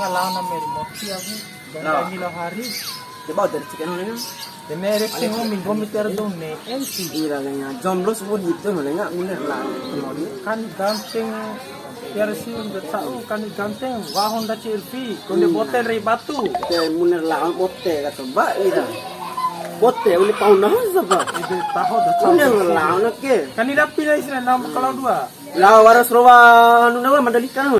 ngalah na meri moti aku. Dan nila hari. Coba dari chicken oleh nga. Tenere pingo minggo meter donne ensi. Ira nga. Jomblo semua gitu oleh nga. Miner lah. Kan ganteng Persi untuk tahu kan ganteng wahon da cirfi konde botel ri batu. Te miner lah bote kata ba ira. Bote uli tahun nah sapa. Itu tahu da Miner lah nak ke. kan ida pilih sih nama kalau dua. Lah waras rowa anu nawa mandalika.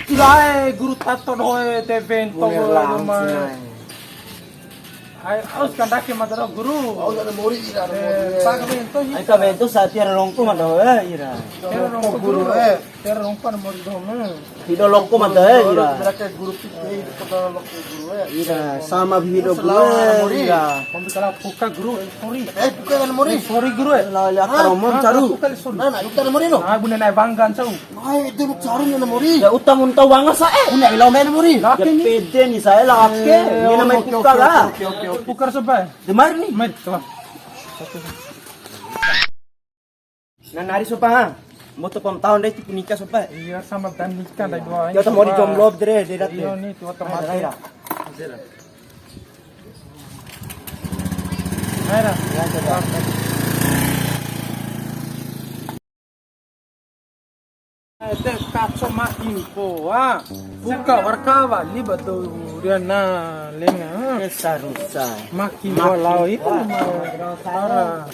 Tilai guru tato doe te vento Ay, aus kan dake madara guru. Aus ada mori ira. Paga vento hi. Ai ka vento sa tiara rongko madaw ira. Tera rongko guru tera rongko na mori dome. Hido lokko madaw ira. Mereka guru pitri kota lokko guru Ira sama hido guru ira. Kombi kala puka guru sorry. Buka kan mori. Sorry guru. La la karomon caru. Nah, bukan mori no. Ah, bune nai banggan cau. Ay, itu caru na mori. Ya utang unta wanga sa Una ilaw men mori. Ya pede ni sa lake. Ni na may puka la. Pukar sebai. Demar ni. Met, coba. Nanari sopa ha. Mo to pam tahun dai ti nikah sopa. Iya sama dan nikah dari dua. Ya to mori jomlo dre de rat. Iya ni tu otomatis. Aira. Ete kaco ma info buka warkawa li betul dia na lenga Esa rusa. makin bolau itu mah